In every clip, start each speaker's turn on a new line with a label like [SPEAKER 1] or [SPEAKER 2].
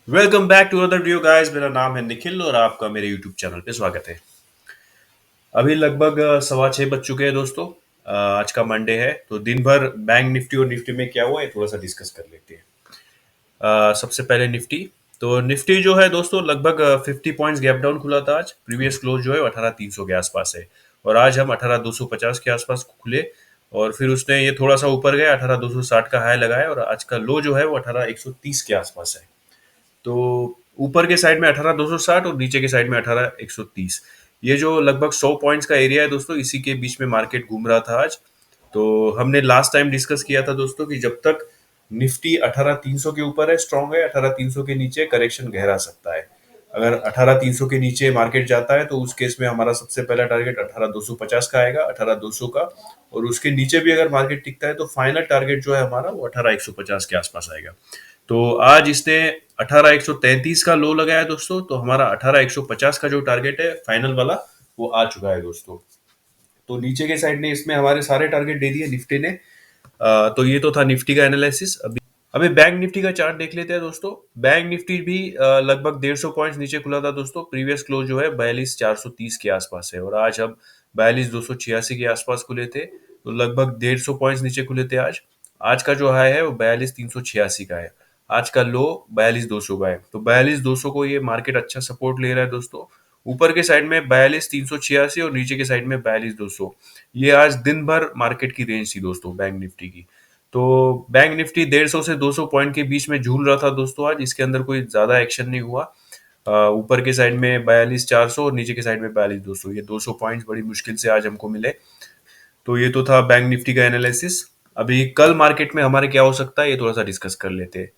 [SPEAKER 1] Welcome back to other video guys. मेरा नाम है निखिल और आपका मेरे यूट्यूब चैनल पे स्वागत है। अभी लगभग 6:15 बज चुके हैं दोस्तों। आज का मंडे है तो दिन भर बैंक निफ्टी और निफ्टी में क्या हुआ है थोड़ा सा डिस्कस कर लेते हैं। सबसे पहले निफ्टी। तो निफ्टी जो है दोस्तों लगभग 50 पॉइंट्स गैप डाउन खुला था आज। प्रीवियस क्लोज जो है 18,300 के आसपास है और आज हम 18,250 के आसपास खुले और फिर उसने ये थोड़ा सा ऊपर गया, 18,260 का हाई लगाया और आज का लो जो है वो 18,130 के आसपास है। तो ऊपर के साइड में 18,260 और नीचे के साइड में 18,130। ये जो लगभग 100 पॉइंट्स का एरिया है दोस्तों, इसी के बीच में मार्केट घूम रहा था आज। तो हमने लास्ट टाइम डिस्कस किया था दोस्तों कि जब तक निफ्टी 18,300 के ऊपर है, स्ट्रांग है, 18,300 के नीचे करेक्शन गहरा सकता है। अगर 18,300 के नीचे मार्केट जाता है तो उस केस में हमारा सबसे पहला टारगेट 18,250 का आएगा, 18,200 का। और उसके नीचे भी अगर मार्केट टिकता है तो फाइनल टारगेट जो है हमारा वो 18,150 के आसपास आएगा। तो आज इसने 18,133 का लो लगाया दोस्तों, तो हमारा 18,150 का जो टारगेट है फाइनल वाला वो आ चुका है दोस्तों। तो नीचे के साइड ने इसमें हमारे सारे टारगेट दे दिए निफ्टी ने। तो ये तो था निफ्टी का एनालिसिस। अभी बैंक निफ्टी का चार्ट देख लेते हैं दोस्तों। बैंक निफ्टी भी लगभग 150 पॉइंट्स नीचे खुला था दोस्तों। प्रीवियस क्लोज जो है 42,430 के आसपास है और आज हम 42,286 के आसपास खुले थे, तो लगभग 150 पॉइंट्स नीचे खुले थे आज। आज का जो हाई है वो 42,386 का है। आज का लो 42,200 का है। तो 42,200 को ये मार्केट अच्छा सपोर्ट ले रहा है दोस्तों। ऊपर के साइड में 42,386 और नीचे के साइड में 42,200। ये आज दिन भर मार्केट की रेंज थी दोस्तों बैंक निफ्टी की। तो बैंक निफ्टी 150 से 200 पॉइंट के बीच में झूल रहा था दोस्तों आज। इसके अंदर कोई ज्यादा एक्शन नहीं हुआ। ऊपर के साइड में 42,400 और नीचे के साइड में 42,200, ये 200 पॉइंट्स बड़ी मुश्किल से आज हमको मिले। तो ये तो था बैंक निफ्टी का एनालिसिस। अभी कल मार्केट में हमारे क्या हो सकता है ये थोड़ा सा डिस्कस कर लेते हैं।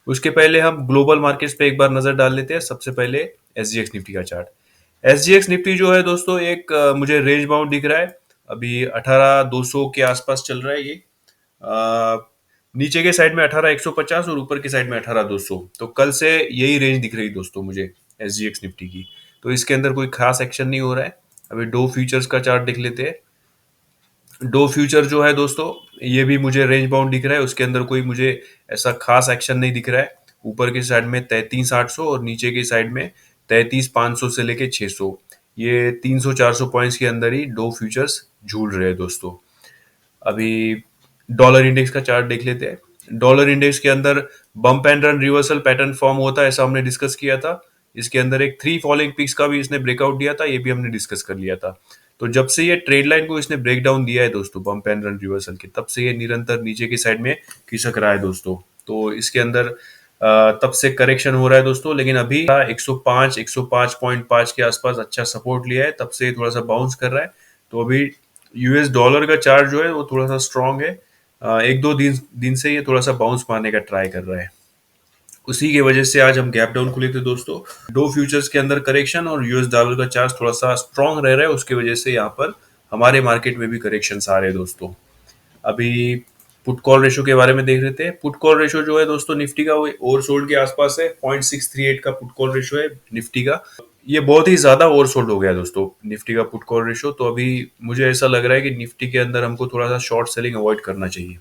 [SPEAKER 1] उसके पहले हम ग्लोबल मार्केट्स पे एक बार नजर डाल लेते हैं। सबसे पहले एसजीएक्स निफ्टी का चार्ट। एसजीएक्स निफ्टी जो है दोस्तों एक मुझे रेंज बाउंड दिख रहा है। अभी 18,200 के आसपास चल रहा है ये। अ, नीचे के साइड में 18,150 और ऊपर के साइड में 18,200। तो कल से यही रेंज दिख रही दोस्तों मुझे एसजीएक्स निफ्टी की। तो इसके अंदर कोई खास एक्शन नहीं हो रहा है। अभी डो फ्यूचर्स का चार्ट देख लेते हैं। डो फ्यूचर जो है दोस्तों ये भी मुझे रेंज बाउंड दिख रहा है। उसके अंदर कोई मुझे ऐसा खास एक्शन नहीं दिख रहा है। ऊपर के साइड में 33,800 और नीचे के साइड में 33,500 से लेके 600। ये 300-400 पॉइंट्स के अंदर ही डो फ्यूचर्स झूल रहे हैं दोस्तों। अभी डॉलर इंडेक्स का चार्ट देख लेते हैं। डॉलर इंडेक्स के अंदर bump and run reversal pattern form होता है, ऐसा हमने डिस्कस किया था। इसके अंदर एक 3 फॉलोइंग पिक्स का भी इसने ब्रेकआउट दिया था, ये भी हमने डिस्कस कर लिया था। तो जब से ये ट्रेड लाइन को इसने ब्रेक डाउन दिया है दोस्तों बम्प एंड रन रिवर्सल के, तब से ये निरंतर नीचे की साइड में खिसक रहा है दोस्तों। तो इसके अंदर तब से करेक्शन हो रहा है दोस्तों, लेकिन अभी 105 105.5 के आसपास अच्छा सपोर्ट लिया है, तब से थोड़ा सा बाउंस कर रहा है। तो अभी यूएस डॉलर का चार्ट जो है वो थोड़ा सा स्ट्रांग है। एक दो दिन दिन से ये थोड़ा सा बाउंस मारने का ट्राई कर रहा है। उसी की वजह से आज हम गैप डाउन खुले थे दोस्तों। दो फ्यूचर्स के अंदर करेक्शन और यूएस डॉलर का चार्ज थोड़ा सा स्ट्रांग रह रहा है, उसकी वजह से यहाँ पर हमारे मार्केट में भी करेक्शन आ रहे हैं दोस्तों। अभी पुट कॉल रेशो के बारे में देख लेते हैं। पुट कॉल रेशो जो है दोस्तों निफ्टी का वो ओवरसोल्ड के आसपास है। 0.638 का पुट कॉल रेशो है निफ्टी का। ये बहुत ही ज्यादा ओवरसोल्ड हो गया है दोस्तों निफ्टी का पुट कॉल रेशो। तो अभी मुझे ऐसा लग रहा है कि निफ्टी के अंदर हमको थोड़ा सा शॉर्ट सेलिंग अवॉइड करना चाहिए।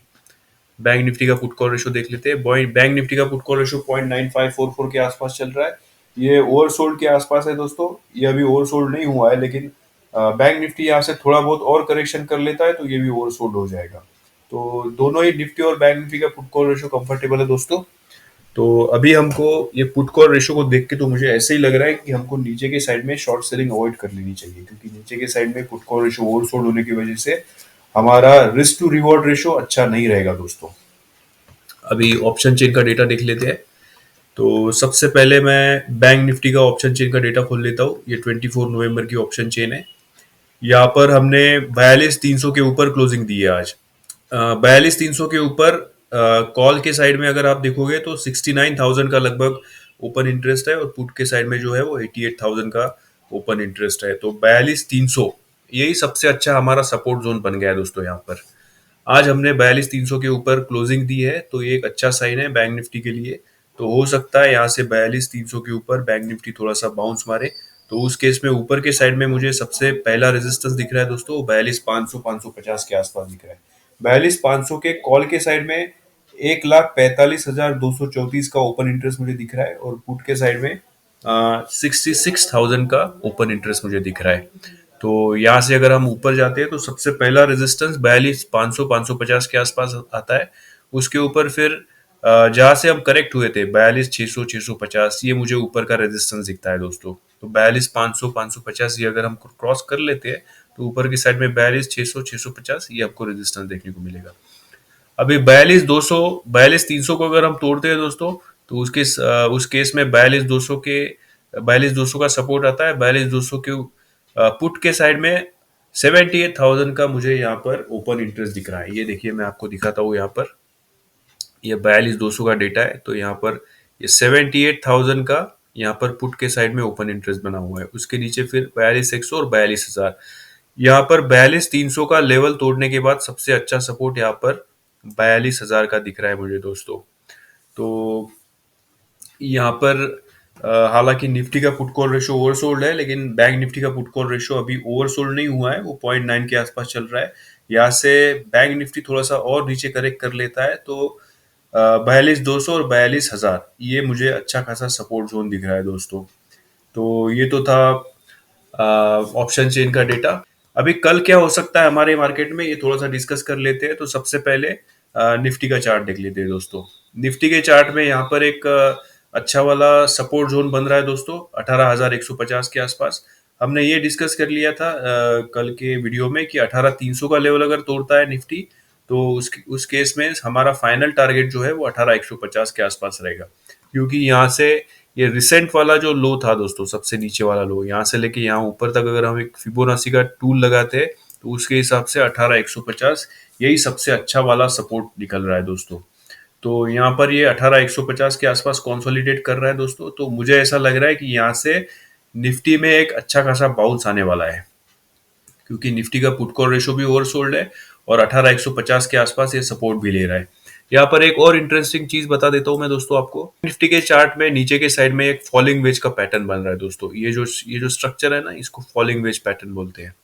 [SPEAKER 1] बैंक निफ्टी का पुट कॉल रेशो देख लेते हैं। बैंक निफ्टी का पुट कॉल रेशो 0.9544 के आसपास चल रहा है। ये ओवरसोल्ड के आसपास है दोस्तों। ये अभी ओवरसोल्ड नहीं हुआ है, लेकिन बैंक निफ्टी यहाँ से थोड़ा बहुत और करेक्शन कर लेता है तो ये भी ओवरसोल्ड हो जाएगा। तो दोनों ही निफ्टी और बैंक निफ्टी का पुट कॉल रेशो कंफर्टेबल है दोस्तों। तो अभी हमको ये पुट कॉल रेशो को देख के तो मुझे ऐसे ही लग रहा है कि हमको नीचे के साइड में शॉर्ट सेलिंग अवॉइड कर लेनी चाहिए, क्योंकि नीचे के साइड में पुट कॉल रेशो ओवरसोल्ड होने की वजह से हमारा रिस्क टू रिवॉर्ड रेशो अच्छा नहीं रहेगा दोस्तों। अभी ऑप्शन चेन का डेटा देख लेते हैं। तो सबसे पहले मैं बैंक निफ्टी का ऑप्शन चेन का डेटा खोल लेता हूँ। ये 24 नवंबर की ऑप्शन चेन है। यहाँ पर हमने 42,300 के ऊपर क्लोजिंग दी है आज। 42,300 के ऊपर कॉल के साइड में अगर आप देखोगे तो 69,000 का लगभग ओपन इंटरेस्ट है और पुट के साइड में जो है वो 88,000 का ओपन इंटरेस्ट है। तो 42,300 यही सबसे अच्छा हमारा सपोर्ट जोन बन गया है दोस्तों यहाँ पर। आज हमने 42,300 के ऊपर क्लोजिंग दी है, तो ये एक अच्छा साइन है बैंक निफ्टी के लिए। तो हो सकता है यहाँ से 42,300 के ऊपर बैंक निफ्टी थोड़ा सा बाउंस मारे। तो उस केस में ऊपर के साइड में मुझे सबसे पहला रेजिस्टेंस दिख रहा है दोस्तों, 42,500 550 के आसपास दिख रहा है। 42,500 के कॉल के साइड में 1,45,234 का ओपन इंटरेस्ट मुझे दिख रहा है और पुट के साइड में 66,000 का ओपन इंटरेस्ट मुझे दिख रहा है। तो यहाँ से अगर हम ऊपर जाते हैं तो सबसे पहला रेजिस्टेंस 42,500-550 के आसपास आता है। उसके ऊपर फिर जहाँ से हम करेक्ट हुए थे 42,600-650, ये मुझे ऊपर का रेजिस्टेंस दिखता है दोस्तों। तो 42,500-550 ये अगर हम क्रॉस कर लेते हैं तो ऊपर की साइड में 42,600-650 ये आपको रेजिस्टेंस देखने को मिलेगा। अभी 42,300 को अगर हम तोड़ते हैं दोस्तों तो उस केस में 42,200 का सपोर्ट आता है। 42,200 के पुट के साइड में 78,000 का मुझे यहाँ पर ओपन इंटरेस्ट दिख रहा है। ये देखिए मैं आपको दिखाता हूँ यहाँ पर, ये 42,200 का डेटा है। तो यहाँ पर ये 78,000 का यहाँ पर पुट के साइड में ओपन इंटरेस्ट बना हुआ है। उसके नीचे फिर 42,100 और 42,000। यहाँ पर 42,300 का लेवल तोड़ने के बाद सबसे अच्छा सपोर्ट यहाँ पर 42,000 का दिख रहा है मुझे दोस्तों। तो यहाँ पर हालांकि निफ्टी का पुट कॉल रेशो ओवरसोल्ड है, लेकिन बैंक निफ्टी का पुट कॉल रेशो अभी ओवरसोल्ड नहीं हुआ है, वो 0.9 के आसपास चल रहा है। यहाँ से बैंक निफ्टी थोड़ा सा और नीचे करेक्ट कर लेता है तो 42,200 और 42,000 ये मुझे अच्छा खासा सपोर्ट जोन दिख रहा है दोस्तों। तो ये तो था ऑप्शन चेन का डेटा। अभी कल क्या हो सकता है हमारे मार्केट में, ये थोड़ा सा डिस्कस कर लेते हैं। तो सबसे पहले निफ्टी का चार्ट देख लेते हैं दोस्तों। निफ्टी के चार्ट में यहाँ पर एक अच्छा वाला सपोर्ट जोन बन रहा है दोस्तों 18,150 के आसपास। हमने ये डिस्कस कर लिया था कल के वीडियो में कि 18,300 का लेवल अगर तोड़ता है निफ्टी तो उस केस में हमारा फाइनल टारगेट जो है वो 18,150 के आसपास रहेगा। क्योंकि यहाँ से ये रिसेंट वाला जो लो था दोस्तों, सबसे नीचे वाला लो, यहाँ से लेके यहाँ ऊपर तक अगर हम एक फिबोनाची का टूल लगाते हैं तो उसके हिसाब से 18,150 यही सबसे अच्छा वाला सपोर्ट निकल रहा है दोस्तों। तो यहाँ पर ये 18,150 के आसपास कंसोलिडेट कर रहा है दोस्तों। तो मुझे ऐसा लग रहा है कि यहाँ से निफ्टी में एक अच्छा खासा बाउंस आने वाला है, क्योंकि निफ्टी का पुट कॉल रेशो भी ओवरसोल्ड है और 18,150 के आसपास ये सपोर्ट भी ले रहा है। यहाँ पर एक और इंटरेस्टिंग चीज बता देता हूँ मैं दोस्तों आपको। निफ्टी के चार्ट में नीचे के साइड में एक फॉलिंग वेज का पैटर्न बन रहा है दोस्तों। ये जो स्ट्रक्चर है ना, इसको फॉलिंग वेज पैटर्न बोलते हैं।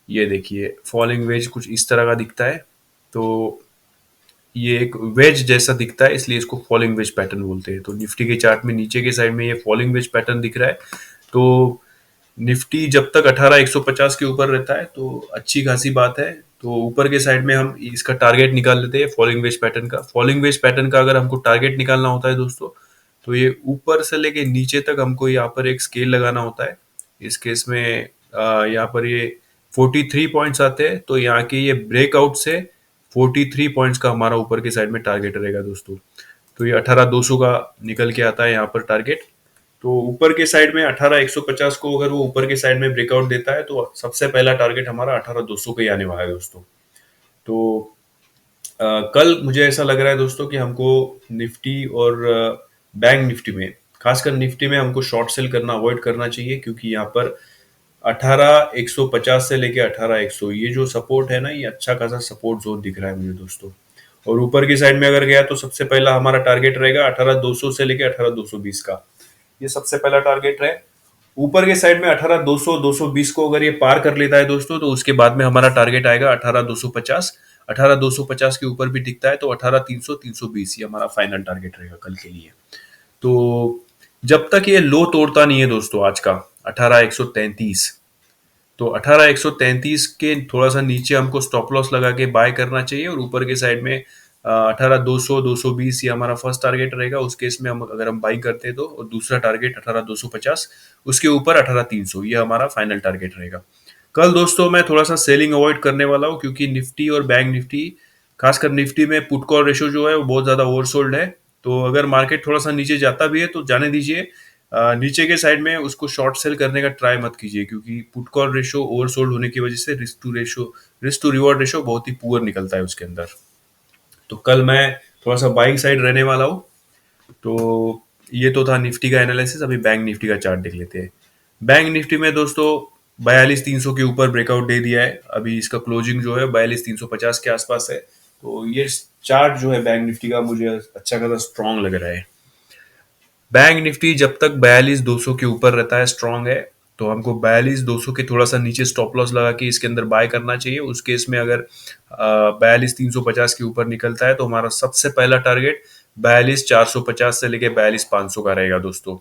[SPEAKER 1] ये देखिए फॉलिंग वेज कुछ इस तरह का दिखता है। तो ये एक वेज जैसा दिखता है, इसलिए इसको फॉलिंग वेज पैटर्न बोलते हैं। तो निफ्टी के चार्ट में नीचे के साइड में ये फॉलिंग वेज पैटर्न दिख रहा है। तो निफ्टी जब तक 18,150 के ऊपर रहता है तो अच्छी खासी बात है। तो ऊपर के साइड में हम इसका टारगेट निकाल लेते हैं फॉलिंग वेज पैटर्न का। फॉलिंग वेज पैटर्न का अगर हमको टारगेट निकालना होता है दोस्तों तो ये ऊपर से लेके नीचे तक हमको यहाँ पर एक स्केल लगाना होता है। इस केस में यहाँ पर ये 43 पॉइंट्स आते हैं। तो यहाँ के ये ब्रेकआउट से 43 पॉइंट्स का हमारा ऊपर के साइड में टारगेट रहेगा दोस्तों। तो ये 18,200 का निकल के आता है यहाँ पर टारगेट। तो ऊपर के साइड में 18,150 को अगर वो ऊपर के साइड में ब्रेकआउट देता है तो सबसे पहला टारगेट हमारा 18,200 का ही आने वाला है दोस्तों। तो कल मुझे ऐसा लग रहा है दोस्तों कि हमको निफ्टी और बैंक निफ्टी में, खासकर निफ्टी में हमको शॉर्ट सेल करना अवॉइड करना चाहिए, क्योंकि यहाँ पर 18,150 से लेके 18,100 ये जो सपोर्ट है ना, ये अच्छा खासा सपोर्ट जोन दिख रहा है मुझे दोस्तों। और ऊपर की साइड में अगर गया तो सबसे पहला हमारा टारगेट रहेगा 18,200 से लेके 18,220 का। ये सबसे पहला टारगेट रहे। ऊपर के साइड में 18,200 220 को अगर ये पार कर लेता है दोस्तों तो उसके बाद में हमारा टारगेट आएगा 18,250। 18,250 के ऊपर भी टिकता है तो 18,300 320 ये हमारा फाइनल टारगेट रहेगा कल के लिए। तो जब तक ये लो तोड़ता नहीं है दोस्तों आज का 18,133, तो 18,133 के थोड़ा सा नीचे हमको स्टॉप लॉस लगा के बाय करना चाहिए। और ऊपर के साइड में 18,200 220 ये हमारा फर्स्ट टारगेट रहेगा। उस केस में हम अगर हम बाई करते हैं तो, और दूसरा टारगेट 18,250, उसके ऊपर 18,300 ये हमारा फाइनल टारगेट रहेगा। कल दोस्तों मैं थोड़ा सा सेलिंग अवॉइड करने वाला हूँ, क्योंकि निफ्टी और बैंक निफ्टी, खासकर निफ्टी में पुट कॉल रेशो जो है वो बहुत ज्यादा ओवरसोल्ड है। तो अगर मार्केट थोड़ा सा नीचे जाता भी है तो जाने दीजिए। नीचे के साइड में उसको शॉर्ट सेल करने का ट्राई मत कीजिए, क्योंकि पुट कॉल रेशो ओवरसोल्ड होने की वजह से रिस्क टू रिवॉर्ड रेशो बहुत ही पुअर निकलता है उसके अंदर। तो कल मैं थोड़ा सा बाइंग साइड रहने वाला हूँ। तो ये तो था निफ्टी का एनालिसिस। अभी बैंक निफ्टी का चार्ट देख लेते हैं। बैंक निफ्टी में दोस्तों 42,300 के ऊपर ब्रेकआउट दे दिया है। अभी इसका क्लोजिंग जो है 42,350 के आसपास है। तो ये चार्ट जो है बैंक निफ्टी का मुझे अच्छा खासा स्ट्रॉन्ग लग रहा है। बैंक निफ्टी जब तक 42,200 के ऊपर रहता है स्ट्रॉन्ग है। तो हमको 42,200 के थोड़ा सा नीचे स्टॉप लॉस लगा के इसके अंदर बाय करना चाहिए। उस केस में अगर 42,350 के ऊपर निकलता है तो हमारा सबसे पहला टारगेट 42,450 से लेके 42,500 का रहेगा दोस्तों।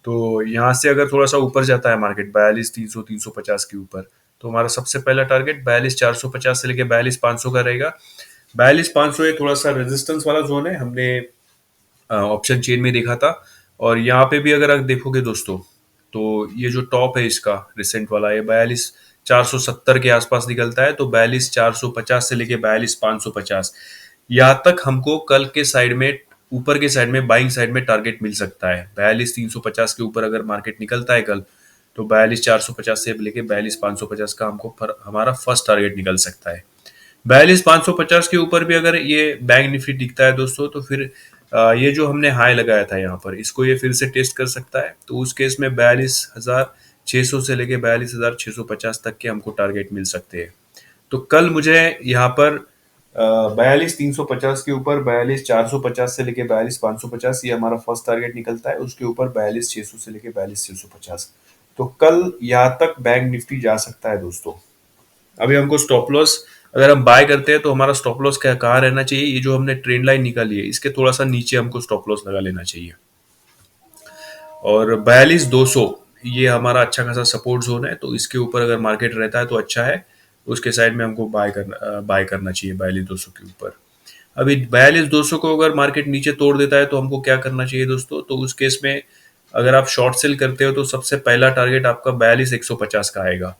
[SPEAKER 1] तो यहाँ से अगर थोड़ा सा ऊपर जाता है मार्केट 42,300 350 के ऊपर, तो हमारा सबसे पहला टारगेट 42,450 से लेके 42,500 का रहेगा। 42,500 ये थोड़ा सा रेजिस्टेंस वाला जोन है, हमने ऑप्शन चेन में देखा था। और यहाँ पे भी अगर आप देखोगे दोस्तों, तो ये जो टॉप है इसका रिसेंट वाला, ये 42,470 के आसपास निकलता है। तो 42,450 से लेके 42,550 यहाँ तक हमको कल के साइड में, ऊपर के साइड में, बाइंग साइड में टारगेट मिल सकता है। 42,350 के ऊपर अगर मार्केट निकलता है कल, तो 42,450 से लेके 42,550 का हमको हमारा फर्स्ट टारगेट निकल सकता है। 42,550 के ऊपर भी अगर ये बैंक निफ्टी टिकता है दोस्तों, तो फिर ये जो हमने हाई लगाया था यहाँ पर, इसको ये फिर से टेस्ट कर सकता है। तो उस केस में 42,600 से लेके 42,650 तक के हमको टारगेट मिल सकते हैं। तो कल मुझे यहाँ पर 42,350 के ऊपर 42,450 से लेके 42,550 ये हमारा फर्स्ट टारगेट निकलता है। उसके ऊपर 42,600 से लेके 42,650। तो कल यहाँ तक बैंक निफ्टी जा सकता है दोस्तों। अभी हमको स्टॉप लॉस, अगर हम बाय करते हैं तो हमारा स्टॉप लॉस क्या कहाँ रहना चाहिए, ये जो हमने ट्रेंड लाइन निकाली है इसके थोड़ा सा नीचे हमको स्टॉप लॉस लगा लेना चाहिए। और 42,200 ये हमारा अच्छा खासा सपोर्ट जोन है, तो इसके ऊपर अगर मार्केट रहता है तो अच्छा है। उसके साइड में हमको बाय करना चाहिए 42,200 के ऊपर। अभी 42,200 को अगर मार्केट नीचे तोड़ देता है तो हमको क्या करना चाहिए दोस्तों, तो उस केस में अगर आप शॉर्ट सेल करते हो तो सबसे पहला टारगेट आपका 42,150 का आएगा।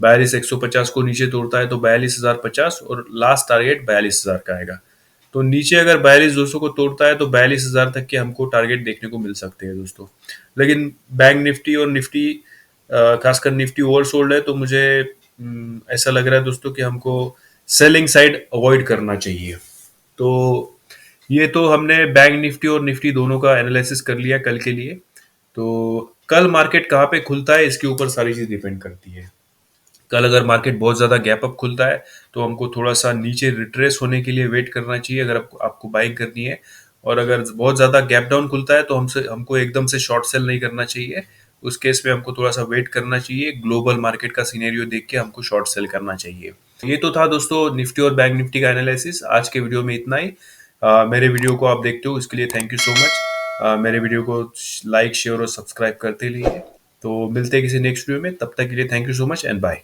[SPEAKER 1] 42,150 को नीचे तोड़ता है तो 42,050 और लास्ट टारगेट 42,000 का आएगा। तो नीचे अगर 42,200 को तोड़ता है तो 42,000 तक के हमको टारगेट देखने को मिल सकते हैं दोस्तों। लेकिन बैंक निफ्टी और निफ्टी, खासकर निफ्टी ओवरसोल्ड है, तो मुझे ऐसा लग रहा है दोस्तों कि हमको सेलिंग साइड अवॉइड करना चाहिए। तो ये तो हमने बैंक निफ्टी और निफ्टी दोनों का एनालिसिस कर लिया कल के लिए। तो कल मार्केट कहाँ पे खुलता है इसके ऊपर सारी चीज डिपेंड करती है। कल अगर मार्केट बहुत ज़्यादा गैप अप खुलता है तो हमको थोड़ा सा नीचे रिट्रेस होने के लिए वेट करना चाहिए अगर आपको बाइंग करनी है। और अगर बहुत ज़्यादा गैप डाउन खुलता है तो हमको एकदम से शॉर्ट सेल नहीं करना चाहिए। उस केस में हमको थोड़ा सा वेट करना चाहिए, ग्लोबल मार्केट का सिनेरियो देख के हमको शॉर्ट सेल करना चाहिए। ये तो था दोस्तों निफ्टी और बैंक निफ्टी का एनालिसिस। आज के वीडियो में इतना ही। मेरे वीडियो को आप देखते हो इसके लिए थैंक यू सो मच। मेरे वीडियो को लाइक शेयर और सब्सक्राइब करते रहिए। तो मिलते हैं किसी नेक्स्ट वीडियो में, तब तक के लिए thank you so much and bye.